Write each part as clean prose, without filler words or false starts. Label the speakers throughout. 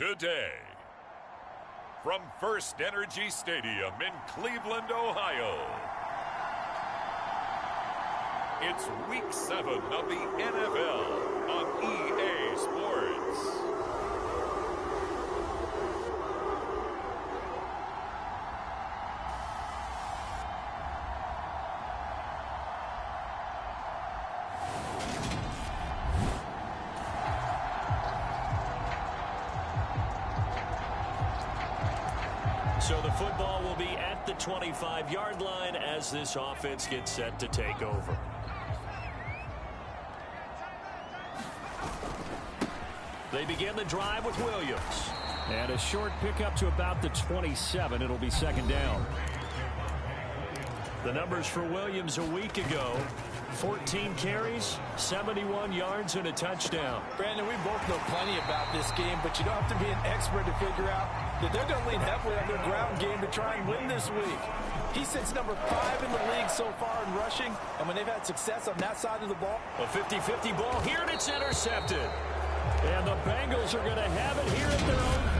Speaker 1: today. From First Energy Stadium in Cleveland, Ohio, it's Week 7 of the NFL on EA Sports.
Speaker 2: So the football will be at the 25-yard line as this offense gets set to take over. They begin the drive with Williams.
Speaker 3: And a short pickup to about the 27. It'll be second down.
Speaker 2: The numbers for Williams a week ago: 14 carries, 71 yards, and a touchdown.
Speaker 4: Brandon, we both know plenty about this game, but you don't have to be an expert to figure out that they're going to lean heavily on their ground game to try and win this week. He sits number 5 in the league so far in rushing, and when they've had success on that side of the ball.
Speaker 2: A 50-50 ball here, and it's intercepted. And the Bengals are going to have it here at their own.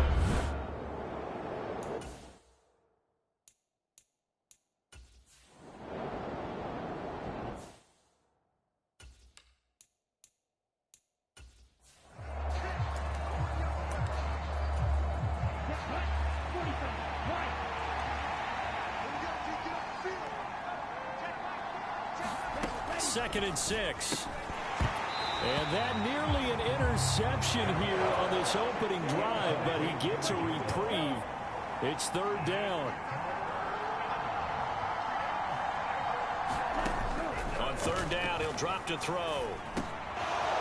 Speaker 2: Second and 6. And that nearly an interception here on this opening drive, but he gets a reprieve. It's third down. On third down, he'll drop to throw.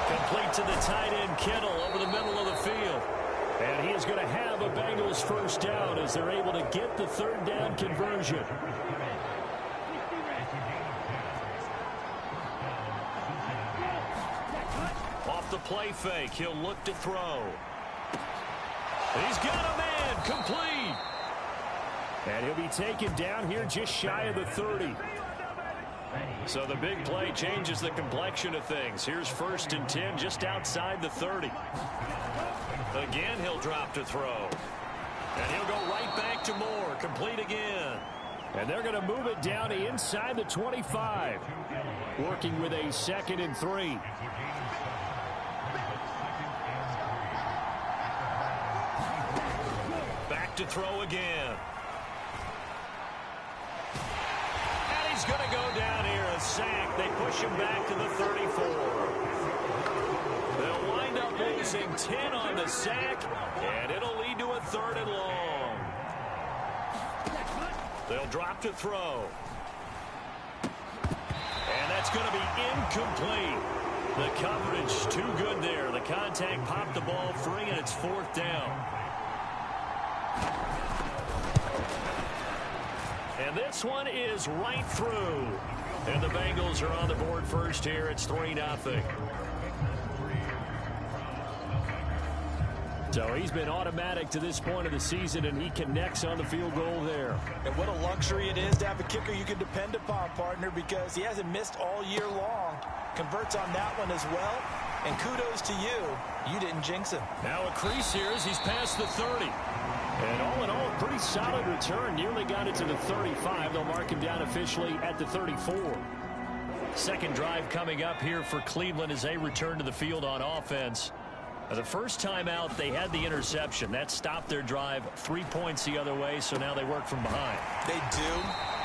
Speaker 2: Complete to the tight end, Kittle, over the middle of the field. And he is going to have a Bengals first down as they're able to get the third down conversion. The play fake. He'll look to throw. He's got a man. Complete.
Speaker 3: And he'll be taken down here just shy of the 30.
Speaker 2: So the big play changes the complexion of things. Here's first and 10 just outside the 30. Again, he'll drop to throw. And he'll go right back to Moore. Complete again.
Speaker 3: And they're going to move it down to inside the 25. Working with a second and 3.
Speaker 2: To throw again. And he's going to go down here, a sack. They push him back to the 34. They'll wind up losing 10 on the sack, and it'll lead to a third and long. They'll drop to throw. And that's going to be incomplete. The coverage too good there. The contact popped the ball free, and it's fourth down. And this one is right through. And the Bengals are on the board first here. It's 3-0.
Speaker 3: So he's been automatic to this point of the season, and he connects on the field goal there.
Speaker 4: And what a luxury it is to have a kicker you can depend upon, partner, because he hasn't missed all year long. Converts on that one as well. And kudos to you. You didn't jinx him.
Speaker 2: Now a crease here as he's past the 30.
Speaker 3: And all in all, a pretty solid return. Nearly got it to the 35. They'll mark him down officially at the 34.
Speaker 2: Second drive coming up here for Cleveland as they return to the field on offense. The first time out, they had the interception. That stopped their drive 3 points the other way, so now they work from behind.
Speaker 4: They do,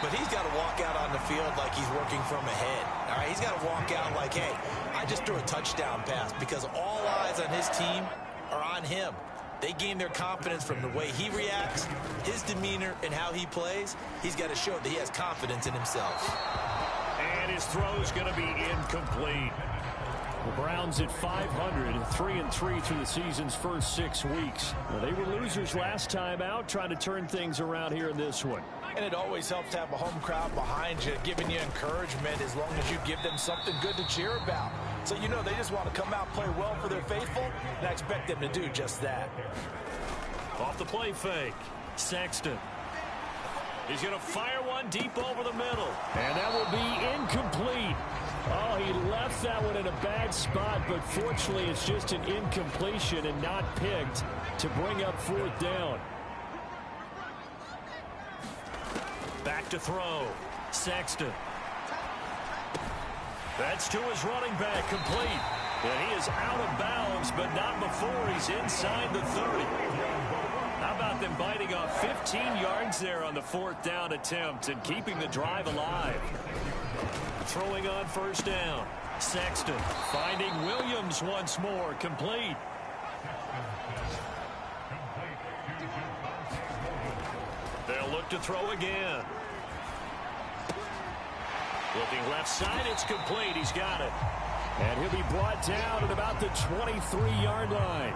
Speaker 4: but he's got to walk out on the field like he's working from ahead. All right, he's got to walk out like, hey, I just threw a touchdown pass, because all eyes on his team are on him. They gain their confidence from the way he reacts, his demeanor, and how he plays. He's got to show that he has confidence in himself.
Speaker 2: And his throw's going to be incomplete.
Speaker 3: The Browns at 500, 3-3 through the season's first 6 weeks. Well, they were losers last time out, trying to turn things around here in this one.
Speaker 4: And it always helps to have a home crowd behind you, giving you encouragement as long as you give them something good to cheer about. So you know they just want to come out, play well for their faithful, and I expect them to do just that.
Speaker 2: Off the play fake, Sexton. He's going to fire one deep over the middle.
Speaker 3: And that will be incomplete. Oh, he left that one in a bad spot, but fortunately it's just an incompletion and not picked to bring up 4th down.
Speaker 2: Back to throw. Sexton. That's to his running back, complete. And he is out of bounds, but not before he's inside the 30. How about them biting off 15 yards there on the 4th down attempt and keeping the drive alive? Throwing on 1st down. Sexton finding Williams once more, complete. They'll look to throw again. Looking left side, it's complete. He's got it.
Speaker 3: And he'll be brought down at about the 23-yard line.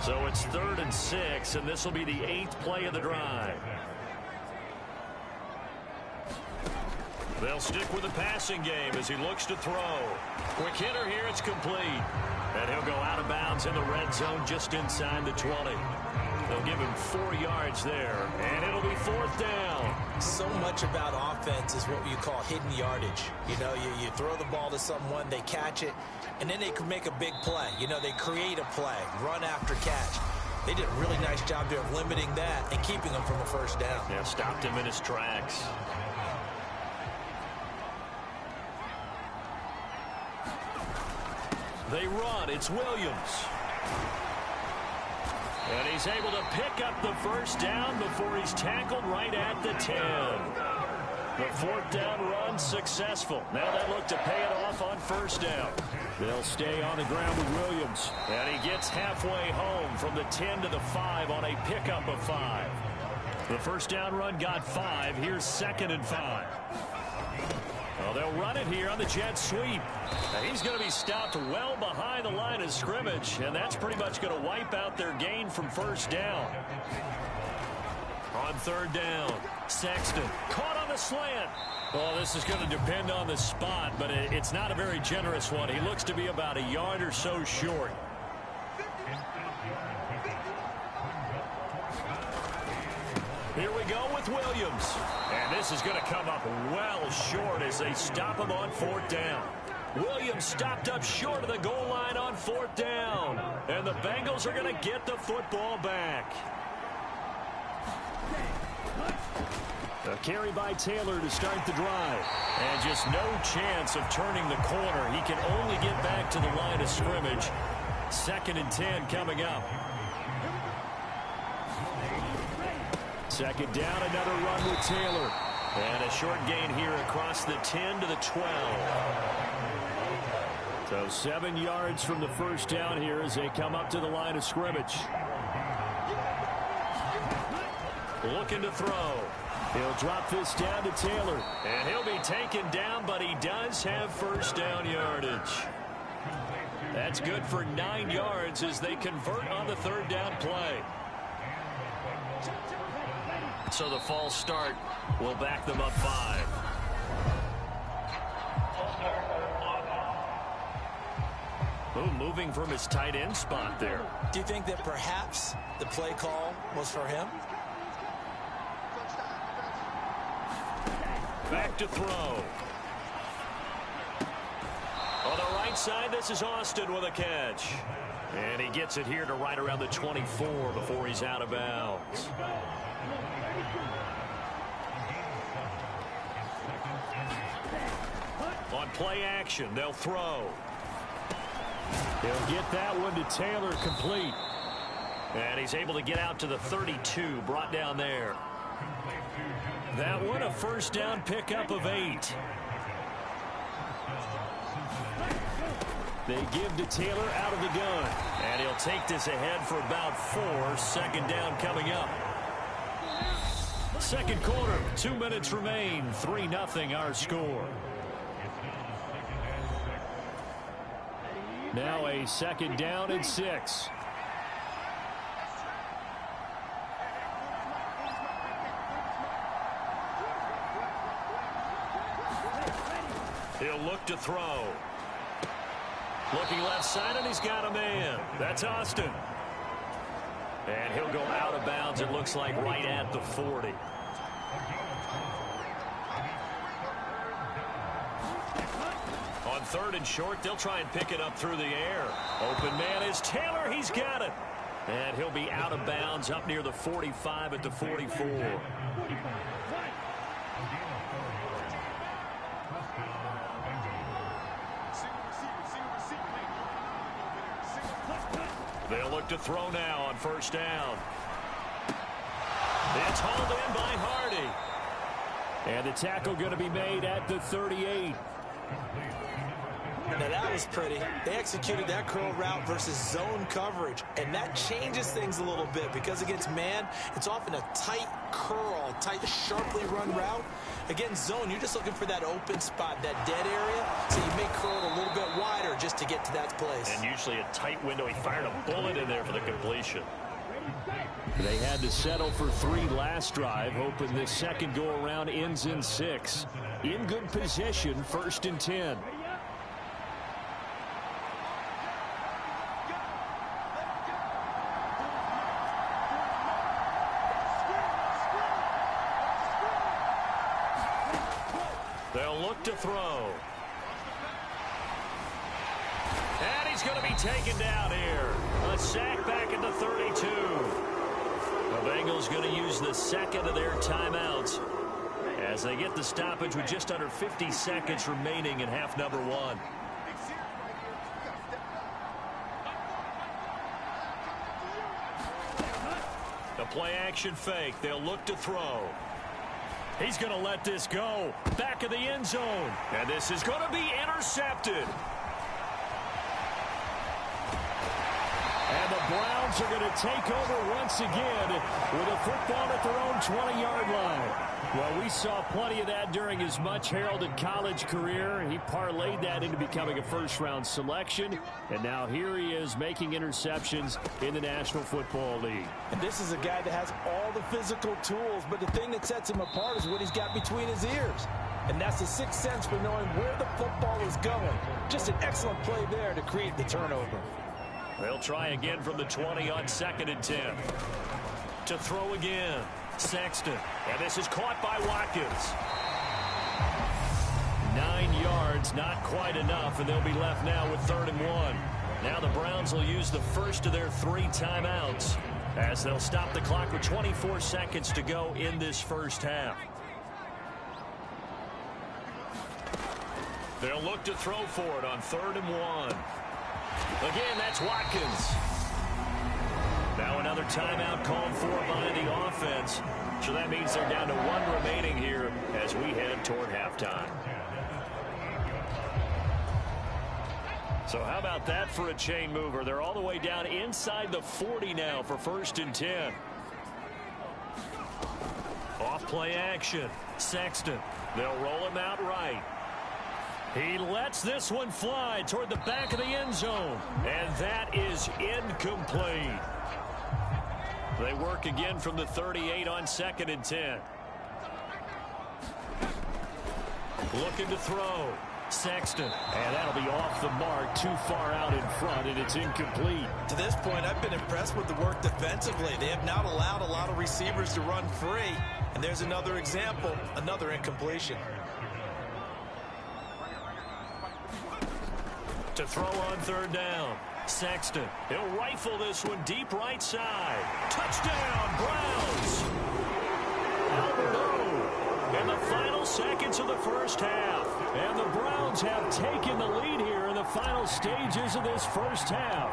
Speaker 2: So it's 3rd and 6, and this will be the 8th play of the drive. They'll stick with the passing game as he looks to throw. Quick hitter here, it's complete. And he'll go out of bounds in the red zone just inside the 20. They'll give him 4 yards there, and it'll be 4th down.
Speaker 4: So much about offense is what you call hidden yardage. You know, you throw the ball to someone, they catch it, and then they can make a big play. You know, they create a play, run after catch. They did a really nice job there of limiting that and keeping him from a 1st down.
Speaker 2: Yeah, stopped him in his tracks. They run. It's Williams. And he's able to pick up the 1st down before he's tackled right at the 10. The 4th down run successful. Now they look to pay it off on 1st down.
Speaker 3: They'll stay on the ground with Williams.
Speaker 2: And he gets halfway home from the 10 to the 5 on a pickup of 5. The 1st down run got 5. Here's 2nd and 5. Well, they'll run it here on the jet sweep. And he's going to be stopped well behind the line of scrimmage, and that's pretty much going to wipe out their gain from 1st down. On 3rd down, Sexton caught on the slant. Well, this is going to depend on the spot, but it's not a very generous one. He looks to be about a yard or so short. Here we go with Williams. And this is going to come up well short as they stop him on 4th down. Williams stopped up short of the goal line on 4th down. And the Bengals are going to get the football back. A carry by Taylor to start the drive. And just no chance of turning the corner. He can only get back to the line of scrimmage. 2nd and 10 coming up. 2nd down, another run with Taylor. And a short gain here across the 10 to the 12.
Speaker 3: So 7 yards from the 1st down here as they come up to the line of scrimmage.
Speaker 2: Looking to throw.
Speaker 3: He'll drop this down to Taylor.
Speaker 2: And he'll be taken down, but he does have 1st down yardage. That's good for 9 yards as they convert on the 3rd down play. So the false start will back them up 5. Oh, moving from his tight end spot there.
Speaker 4: Do you think that perhaps the play call was for him?
Speaker 2: Back to throw. On the right side, this is Austin with a catch. And he gets it here to right around the 24 before he's out of bounds. On play action, they'll throw.
Speaker 3: He'll get that one to Taylor, complete.
Speaker 2: And he's able to get out to the 32, brought down there. That one, a 1st down pickup of 8.
Speaker 3: They give to Taylor out of the gun.
Speaker 2: And he'll take this ahead for about 4. 2nd down coming up. 2nd quarter, 2 minutes remain. 3-0 our score.
Speaker 3: Now a 2nd down and 6.
Speaker 2: He'll look to throw. Looking left side, and he's got a man. That's Austin. And he'll go out of bounds, it looks like, right at the 40. On 3rd and short, they'll try and pick it up through the air. Open man is Taylor. He's got it. And he'll be out of bounds up near the 45 at the 44. They'll look to throw now on 1st down. It's hauled in by Hardy.
Speaker 3: And the tackle going to be made at the 38.
Speaker 4: Now that was pretty. They executed that curl route versus zone coverage, and that changes things a little bit because against man, it's often a tight curl, tight, sharply run route. Against zone, you're just looking for that open spot, that dead area, so you may curl it a little bit wider just to get to that place.
Speaker 2: And usually a tight window. He fired a bullet in there for the completion.
Speaker 3: They had to settle for 3 last drive, hoping this second go-around ends in 6. In good position, 1st and 10.
Speaker 2: They'll look to throw. And he's going to be taken down here. A sack back at the 32. The Bengals going to use the second of their timeouts as they get the stoppage with just under 50 seconds remaining in half number 1. The play action fake. They'll look to throw. He's going to let this go. Back of the end zone. And this is going to be intercepted.
Speaker 3: And the Browns are going to take over once again with a football at their own 20-yard line. Well, we saw plenty of that during his much-heralded college career. He parlayed that into becoming a first-round selection. And now here he is making interceptions in the National Football League.
Speaker 5: And this is a guy that has all the physical tools, but the thing that sets him apart is what he's got between his ears. And that's the sixth sense for knowing where the football is going. Just an excellent play there to create the turnover.
Speaker 2: They'll try again from the 20 on 2nd and 10. To throw again. Sexton. And this is caught by Watkins. 9 yards, not quite enough, and they'll be left now with 3rd and 1. Now the Browns will use the first of their 3 timeouts as they'll stop the clock with 24 seconds to go in this first half. They'll look to throw for it on 3rd and 1. Again, that's Watkins. Now another timeout called for by the offense. So that means they're down to 1 remaining here as we head toward halftime. So how about that for a chain mover? They're all the way down inside the 40 now for 1st and 10. Off play action. Sexton. They'll roll him out right. He lets this one fly toward the back of the end zone. And that is incomplete. They work again from the 38 on 2nd and 10. Looking to throw. Sexton. And that'll be off the mark, too far out in front, and it's incomplete.
Speaker 4: To this point, I've been impressed with the work defensively. They have not allowed a lot of receivers to run free. And there's another example, another incompletion.
Speaker 2: To throw on 3rd down. Sexton. He'll rifle this one deep right side. Touchdown, Browns. Albert in the final seconds of the first half.
Speaker 3: And the Browns have taken the lead here in the final stages of this first half.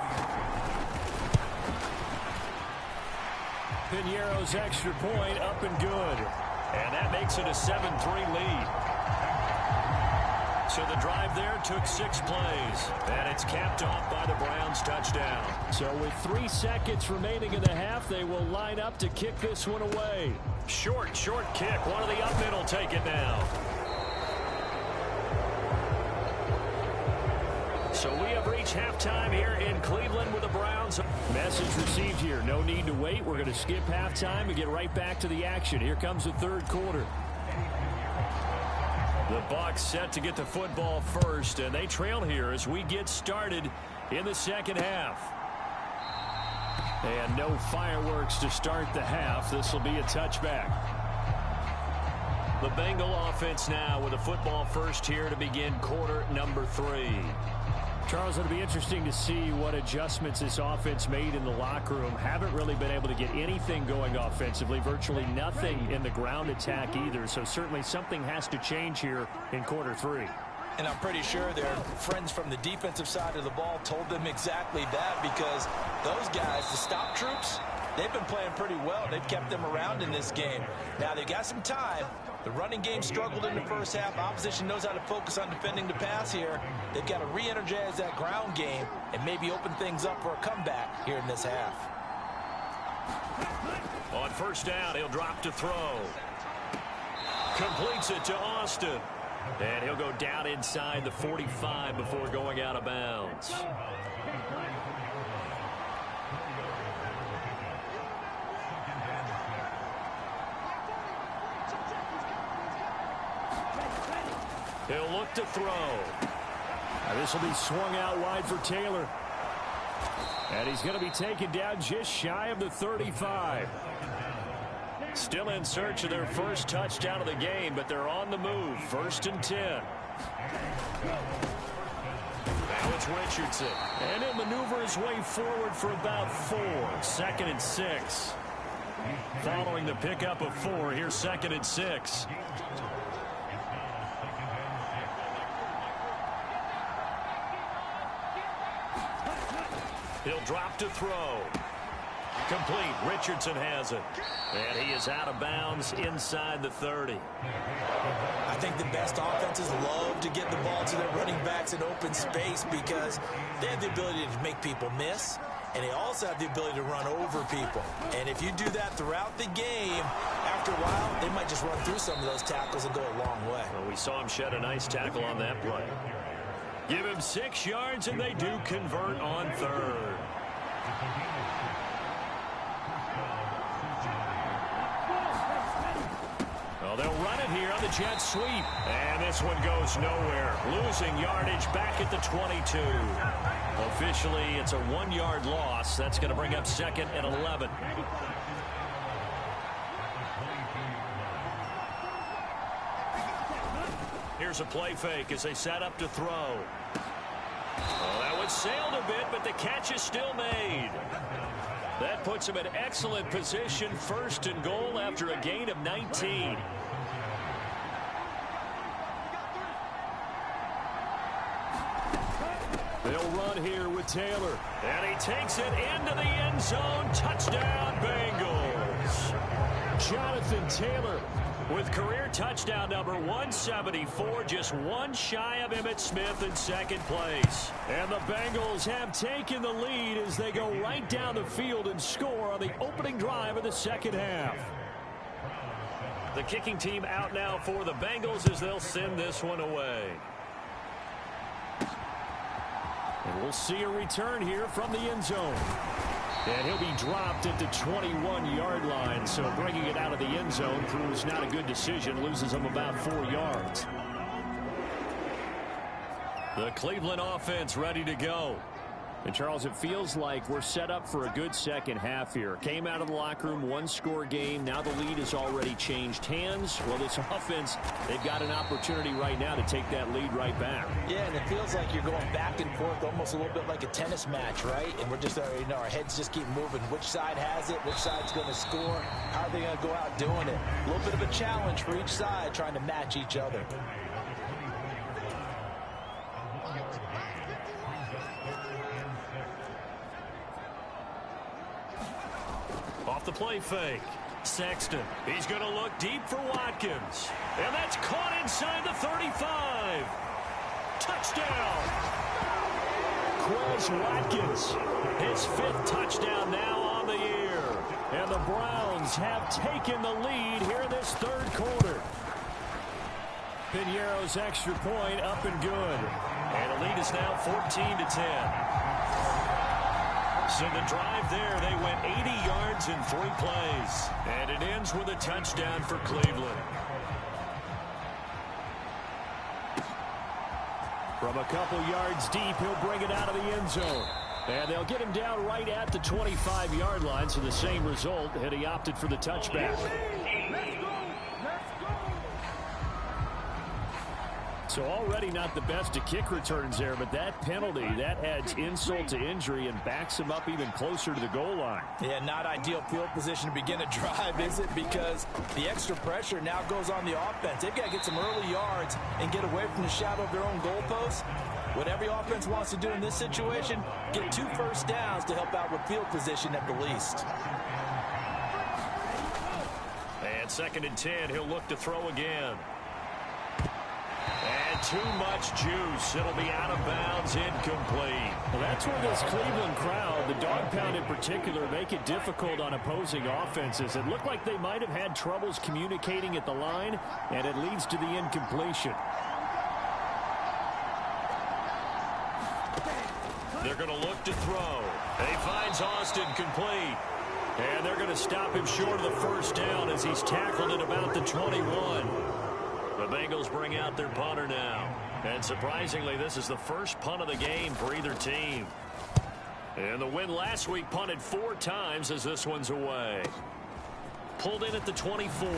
Speaker 3: Piñeiro's extra point up and good.
Speaker 2: And that makes it a 7-3 lead. So the drive there took 6 plays. And it's capped off by the Browns touchdown.
Speaker 3: So with 3 seconds remaining in the half, they will line up to kick this one away.
Speaker 2: Short kick. One of the up men will take it now. So we have reached halftime here in Cleveland with the Browns.
Speaker 3: Message received here. No need to wait. We're going to skip halftime and get right back to the action. Here comes the 3rd quarter.
Speaker 2: The Bucs set to get the football first, and they trail here as we get started in the second half.
Speaker 3: And no fireworks to start the half. This will be a touchback.
Speaker 2: The Bengal offense now with a football first here to begin quarter number 3.
Speaker 3: Charles, it'll be interesting to see what adjustments this offense made in the locker room. Haven't really been able to get anything going offensively, virtually nothing in the ground attack either. So certainly something has to change here in quarter 3.
Speaker 5: And I'm pretty sure their friends from the defensive side of the ball told them exactly that, because those guys, the stop troops, they've been playing pretty well. They've kept them around in this game. Now they've got some time. The running game struggled in the first half. Opposition knows how to focus on defending the pass here. They've got to re-energize that ground game and maybe open things up for a comeback here in this half.
Speaker 2: On first down, he'll drop to throw. Completes it to Austin. And he'll go down inside the 45 before going out of bounds. He'll look to throw.
Speaker 3: This will be swung out wide for Taylor. And he's going to be taken down just shy of the 35. Still in search of their first touchdown of the game, but they're on the move. 1st and 10.
Speaker 2: Now it's Richardson.
Speaker 3: And he'll maneuver his way forward for about 4.
Speaker 2: 2nd and 6. Following the pickup of 4, here's 2nd and 6. He'll drop to throw. Complete. Richardson has it. And he is out of bounds inside the 30.
Speaker 4: I think the best offenses love to get the ball to their running backs in open space because they have the ability to make people miss, and they also have the ability to run over people. And if you do that throughout the game, after a while, they might just run through some of those tackles and go a long way.
Speaker 2: Well, we saw him shed a nice tackle on that play. Give him 6 yards, and they do convert on 3rd. Well, they'll run it here on the jet sweep. And this one goes nowhere. Losing yardage back at the 22. Officially, it's a 1-yard loss. That's going to bring up 2nd and 11. Here's a play fake as they set up to throw. Well, that one sailed a bit, but the catch is still made. That puts him in excellent position, 1st and goal after a gain of 19.
Speaker 3: They'll run here with Taylor.
Speaker 2: And he takes it into the end zone. Touchdown, Bengals.
Speaker 3: Jonathan Taylor
Speaker 2: with career touchdown number 174, just one shy of Emmitt Smith in 2nd place.
Speaker 3: And the Bengals have taken the lead as they go right down the field and score on the opening drive of the 2nd half.
Speaker 2: The kicking team out now for the Bengals as they'll send this one away.
Speaker 3: And we'll see a return here from the end zone. And he'll be dropped at the 21-yard line, so bringing it out of the end zone proves not a good decision, loses him about 4 yards.
Speaker 2: The Cleveland offense ready to go.
Speaker 3: And, Charles, it feels like we're set up for a good 2nd half here. Came out of the locker room, 1-score game. Now the lead has already changed hands. Well, this offense, they've got an opportunity right now to take that lead right back.
Speaker 5: Yeah, and it feels like you're going back and forth almost a little bit like a tennis match, right? And we're just, our heads just keep moving. Which side has it? Which side's going to score? How are they going to go out doing it? A little bit of a challenge for each side trying to match each other.
Speaker 2: Off the play fake. Sexton. He's going to look deep for Watkins. And that's caught inside the 35. Touchdown.
Speaker 3: Quez Watkins.
Speaker 2: His 5th touchdown now on the year.
Speaker 3: And the Browns have taken the lead here in this 3rd quarter. Piñeiro's extra point up and good.
Speaker 2: And the lead is now 14-10. So the drive there, they went 80 yards in 3 plays. And it ends with a touchdown for Cleveland.
Speaker 3: From a couple yards deep, he'll bring it out of the end zone. And they'll get him down right at the 25-yard line, so the same result, and he opted for the touchback. So already not the best of kick returns there, but that penalty, that adds insult to injury and backs him up even closer to the goal line.
Speaker 5: Yeah, not ideal field position to begin a drive, is it? Because the extra pressure now goes on the offense. They've got to get some early yards and get away from the shadow of their own goalpost. What every offense wants to do in this situation, get 2 first downs to help out with field position at the least.
Speaker 2: And 2nd and 10, he'll look to throw again. And too much juice. It'll be out of bounds, incomplete.
Speaker 3: Well, that's where this Cleveland crowd, the dog pound in particular, make it difficult on opposing offenses. It looked like they might have had troubles communicating at the line, and it leads to the incompletion.
Speaker 2: They're going to look to throw. He finds Austin complete. And they're going to stop him short of the first down as he's tackled at about the 21. The Bengals bring out their punter now. And surprisingly, this is the first punt of the game for either team. And the win last week punted 4 times as this one's away. Pulled in at the 24.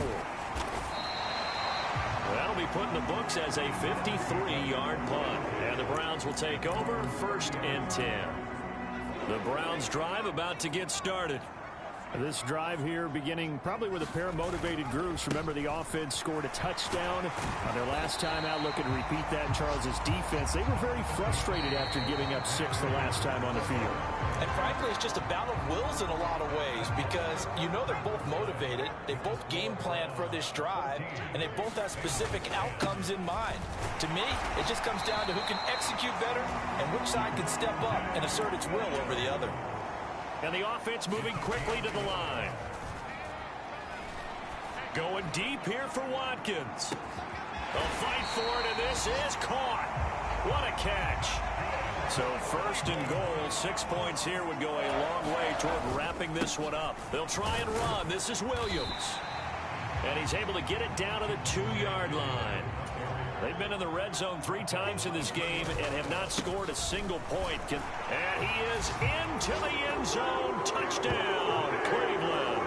Speaker 2: That'll be put in the books as a 53-yard punt. And the Browns will take over 1st and 10. The Browns drive about to get started.
Speaker 3: This drive here beginning probably with a pair of motivated groups. Remember, the offense scored a touchdown on their last time out. Looking to repeat that in Charles's defense. They were very frustrated after giving up 6 the last time on the field.
Speaker 5: And frankly, it's just a battle of wills in a lot of ways because you know they're both motivated. They both game plan for this drive, and they both have specific outcomes in mind. To me, it just comes down to who can execute better and which side can step up and assert its will over the other.
Speaker 2: And the offense moving quickly to the line. Going deep here for Watkins. They'll fight for it, and this is caught. What a catch. So 1st and goal, 6 points here would go a long way toward wrapping this one up. They'll try and run. This is Williams. And he's able to get it down to the 2-yard line. They've been in the red zone 3 times in this game and have not scored a single point. And he is into the end zone. Touchdown, Cleveland.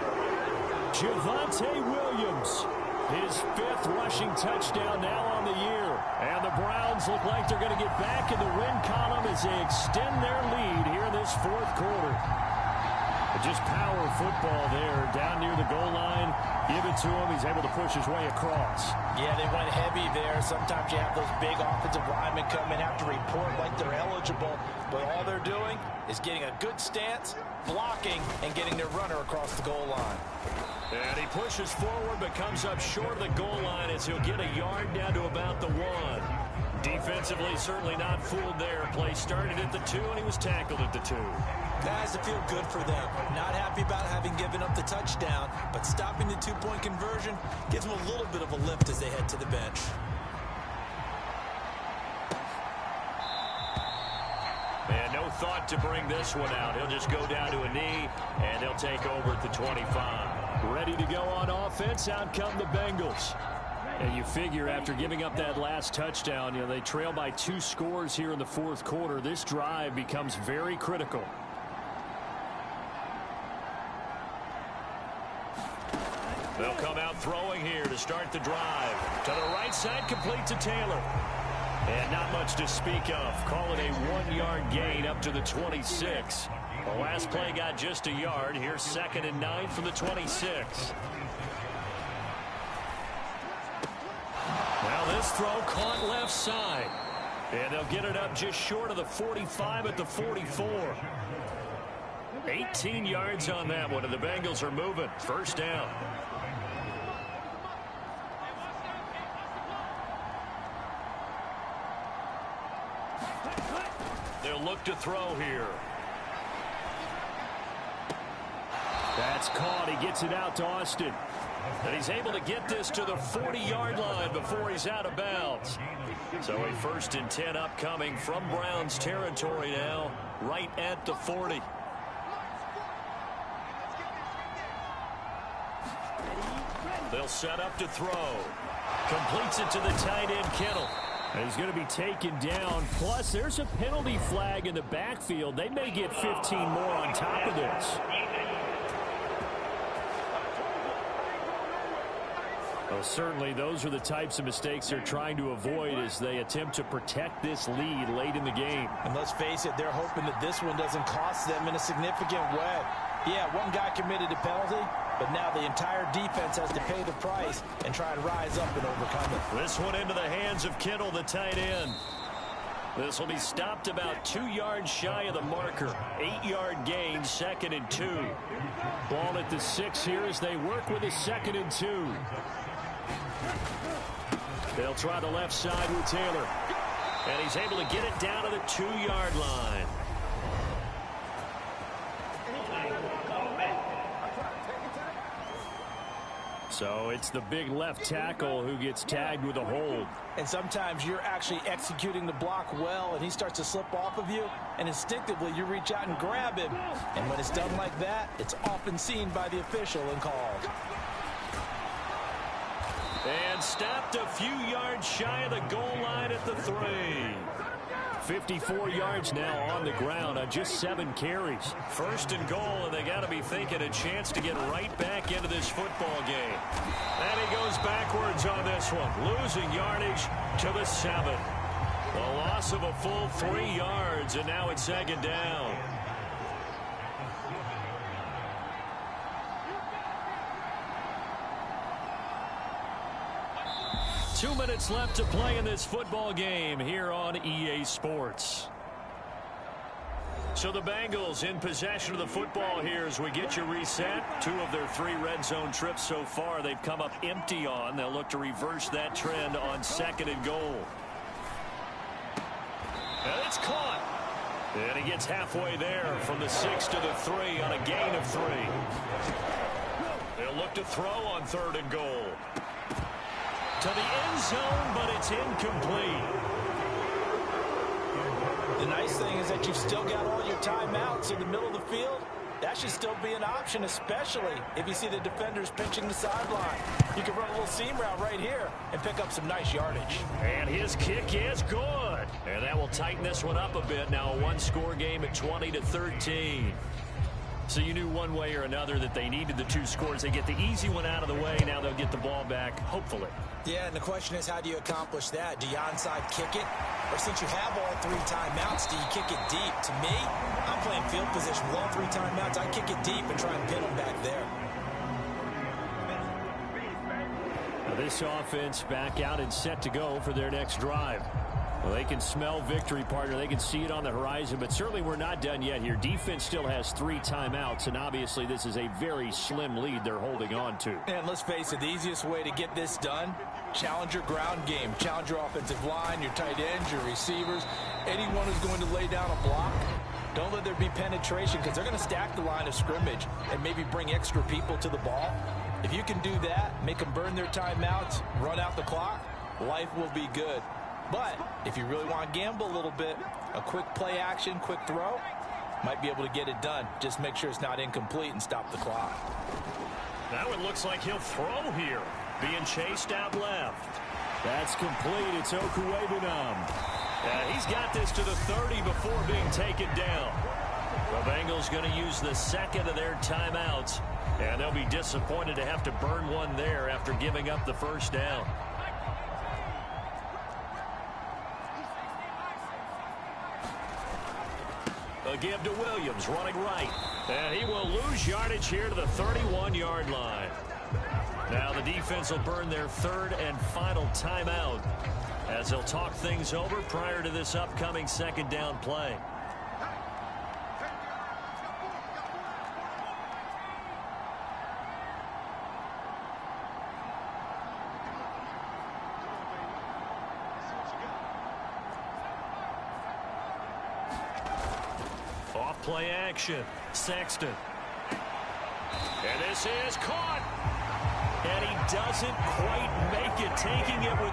Speaker 3: Javonte Williams, his 5th rushing touchdown now on the year. And the Browns look like they're going to get back in the win column as they extend their lead here in this 4th quarter. Just power football there down near the goal line. Give it to him. He's able to push his way across.
Speaker 5: Yeah, they went heavy there. Sometimes you have those big offensive linemen come in, have to report like they're eligible. But all they're doing is getting a good stance, blocking, and getting their runner across the goal line.
Speaker 2: And he pushes forward but comes up short of the goal line as he'll get a yard down to about the 1. Defensively, certainly not fooled there. Play started at the 2, and he was tackled at the 2.
Speaker 4: That has to feel good for them. Not happy about having given up the touchdown, but stopping the 2-point conversion gives them a little bit of a lift as they head to the bench.
Speaker 2: And no thought to bring this one out. He'll just go down to a knee, and they'll take over at the 25.
Speaker 3: Ready to go on offense. Out come the Bengals. And you figure after giving up that last touchdown, they trail by 2 scores here in the 4th quarter. This drive becomes very critical.
Speaker 2: They'll come out throwing here to start the drive. To the right side, complete to Taylor. And not much to speak of. Call it a 1-yard gain up to the 26. The last play got just a yard. Here's 2nd and 9 from the 26. Now this throw caught left side. And they'll get it up just short of the 45 at the 44. 18 yards on that one, and the Bengals are moving. 1st down. They'll look to throw here.
Speaker 3: That's caught. He gets it out to Austin.
Speaker 2: And he's able to get this to the 40-yard line before he's out of bounds. So a 1st and 10 upcoming from Browns territory now, right at the 40. They'll set up to throw. Completes it to the tight end, Kittle.
Speaker 3: He's going to be taken down. Plus, there's a penalty flag in the backfield. They may get 15 more on top of this. Well, certainly those are the types of mistakes they're trying to avoid as they attempt to protect this lead late in the game.
Speaker 5: And let's face it, they're hoping that this one doesn't cost them in a significant way. Yeah, one guy committed a penalty, but now the entire defense has to pay the price and try and rise up and overcome it.
Speaker 3: This one into the hands of Kittle, the tight end. This will be stopped about 2 yards shy of the marker. 8-yard gain, 2nd and 2. Ball at the 6 here as they work with a 2nd and 2. They'll try the left side with Taylor. And he's able to get it down to the 2-yard line. So it's the big left tackle who gets tagged with a hold.
Speaker 5: And sometimes you're actually executing the block well, and he starts to slip off of you, and instinctively you reach out and grab him. And when it's done like that, it's often seen by the official and called.
Speaker 3: And stopped a few yards shy of the goal line at the 3. 54 yards now on the ground on just 7 carries. 1st and goal, and they got to be thinking a chance to get right back into this football game. And he goes backwards on this one, losing yardage to the 7. A loss of a full 3 yards, and now it's 2nd down. Two minutes left to play in this football game here on EA Sports. So the Bengals in possession of the football here as we get you reset. 2 of their 3 red zone trips so far they've come up empty on. They'll look to reverse that trend on 2nd and goal. And it's caught. And he gets halfway there from the 6 to the 3 on a gain of 3. They'll look to throw on 3rd and goal. To the end zone, but it's incomplete.
Speaker 5: The nice thing is that you've still got all your timeouts in the middle of the field. That should still be an option, especially if you see the defenders pinching the sideline. You can run a little seam route right here and pick up some nice yardage.
Speaker 3: And his kick is good. And that will tighten this one up a bit. Now a 1-score game at 20-13. So you knew one way or another that they needed the 2 scores. They get the easy one out of the way. Now they'll get the ball back, hopefully.
Speaker 4: Yeah, and the question is, how do you accomplish that? Do you onside kick it? Or since you have all 3 timeouts, do you kick it deep? To me, I'm playing field position with all 3 timeouts. I kick it deep and try and pin them back there.
Speaker 3: Now this offense back out and set to go for their next drive. Well, they can smell victory, partner. They can see it on the horizon, but certainly we're not done yet here. Defense still has 3 timeouts, and obviously this is a very slim lead they're holding on to.
Speaker 5: And let's face it, the easiest way to get this done, challenge your ground game. Challenge your offensive line, your tight ends, your receivers, anyone who's going to lay down a block. Don't let there be penetration because they're going to stack the line of scrimmage and maybe bring extra people to the ball. If you can do that, make them burn their timeouts, run out the clock, life will be good. But if you really want to gamble a little bit, a quick play action, quick throw, might be able to get it done. Just make sure it's not incomplete and stop the clock.
Speaker 3: That one looks like he'll throw here. Being chased out left. That's complete. It's Okuwebunam. He's got this to the 30 before being taken down. The Bengals going to use the 2nd of their timeouts, and they'll be disappointed to have to burn one there after giving up the 1st down. A give to Williams, running right. And he will lose yardage here to the 31-yard line. Now the defense will burn their 3rd and final timeout as they'll talk things over prior to this upcoming 2nd down play. Play action. Sexton. And this is caught. And he doesn't quite make it, taking it with...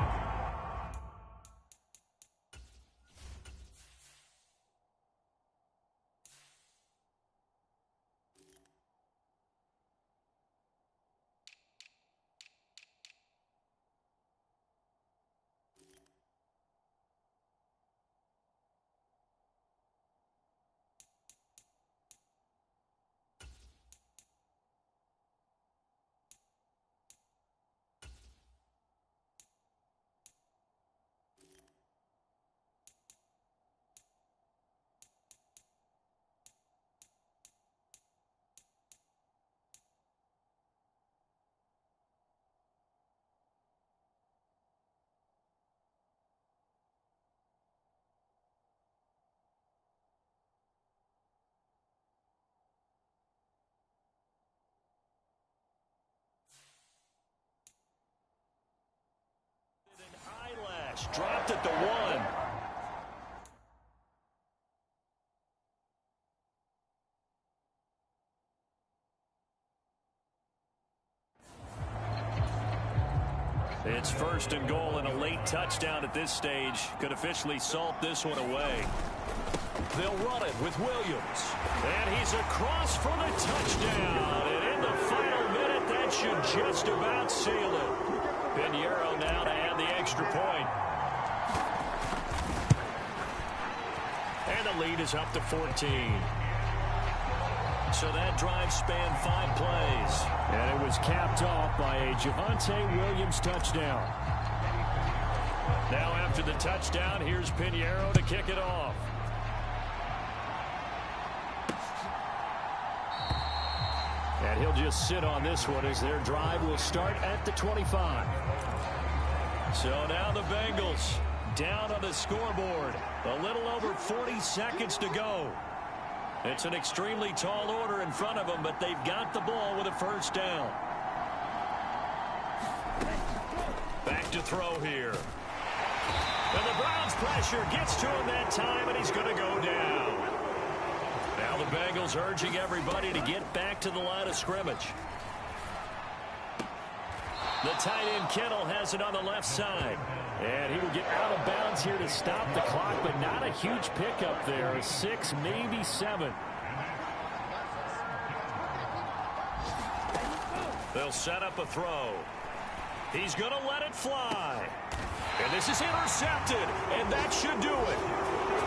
Speaker 2: pass. Dropped at the 1. It's 1st and goal, and a late touchdown at this stage could officially salt this one away. They'll run it with Williams. And he's across for the touchdown. And in the final minute, that should just about seal it. Pinheiro now to add the extra point. And the lead is up to 14. So that drive spanned 5 plays.
Speaker 3: And it was capped off by a Javonte Williams touchdown.
Speaker 2: Now after the touchdown, here's Pinheiro to kick it off.
Speaker 3: And he'll just sit on this one as their drive will start at the 25.
Speaker 2: So now the Bengals down on the scoreboard. A little over 40 seconds to go. It's an extremely tall order in front of them, but they've got the ball with a 1st down. Back to throw here. And the Browns' pressure gets to him that time, and he's going to go down. Now the Bengals urging everybody to get back to the line of scrimmage. The tight end Kittle has it on the left side.
Speaker 3: And he will get out of bounds here to stop the clock, but not a huge pickup there. 6, maybe 7.
Speaker 2: They'll set up a throw. He's going to let it fly. And this is intercepted, and that should do it.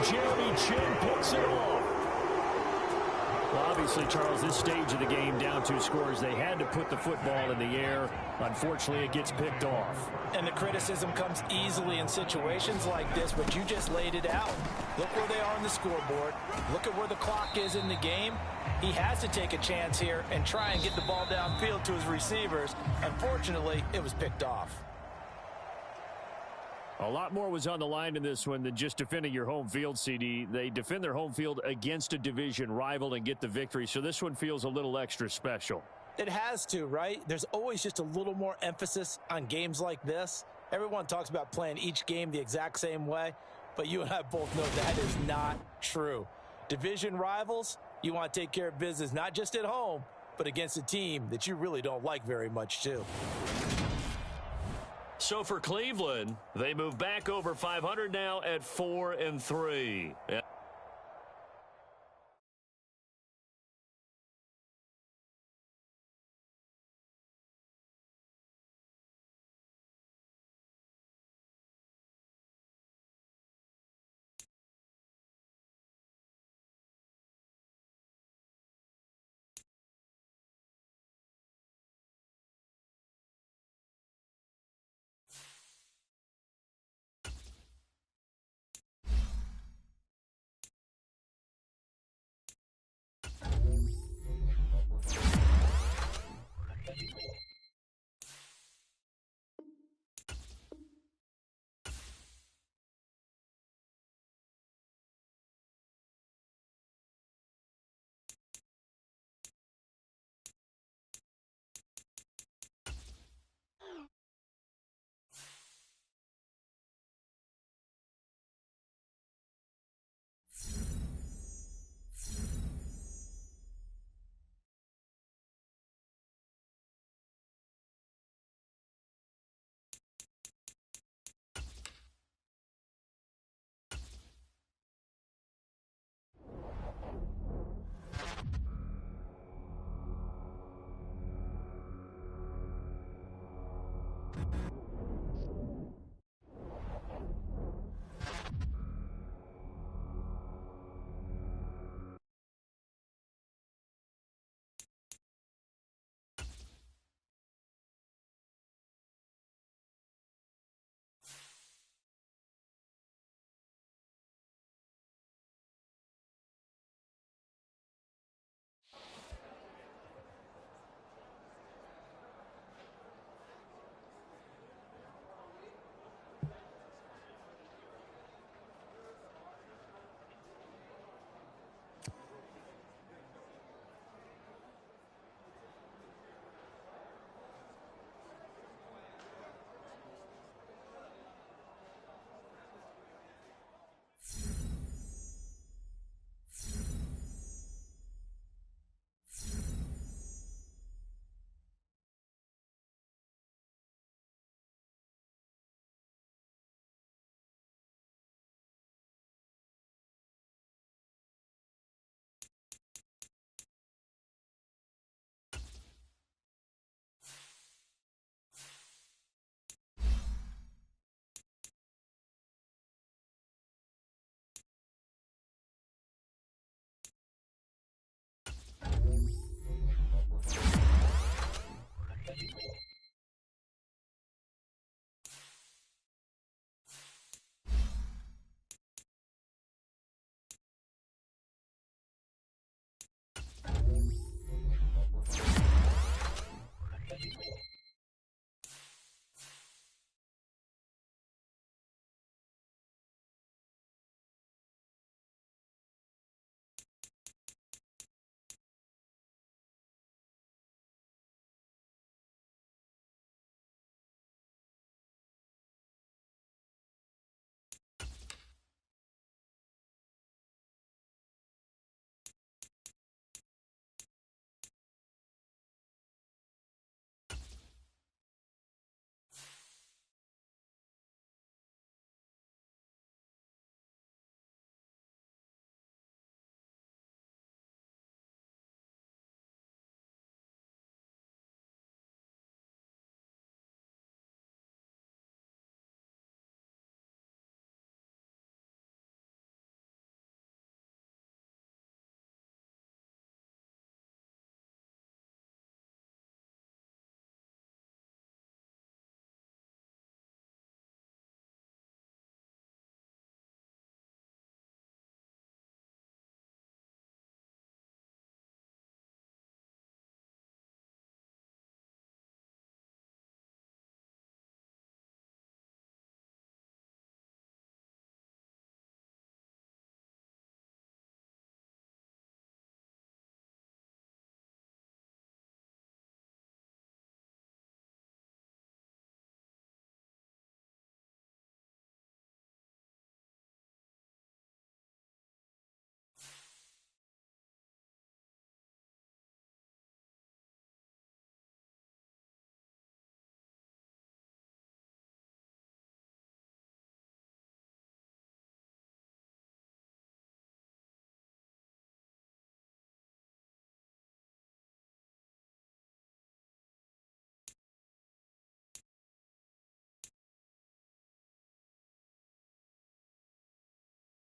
Speaker 3: Jeremy Chin picks it off. Well, obviously, Charles, this stage of the game, down 2 scores, they had to put the football in the air. Unfortunately, it gets picked off.
Speaker 5: And the criticism comes easily in situations like this, but you just laid it out. Look where they are on the scoreboard. Look at where the clock is in the game. He has to take a chance here and try and get the ball downfield to his receivers. Unfortunately, it was picked off.
Speaker 3: A lot more was on the line in this one than just defending your home field, CD. They defend their home field against a division rival and get the victory, so this one feels a little extra special.
Speaker 5: It has to, right? There's always just a little more emphasis on games like this. Everyone talks about playing each game the exact same way, but you and I both know that is not true. Division rivals, you want to take care of business not just at home, but against a team that you really don't like very much too.
Speaker 2: So for Cleveland, they move back over 500 now at 4-3.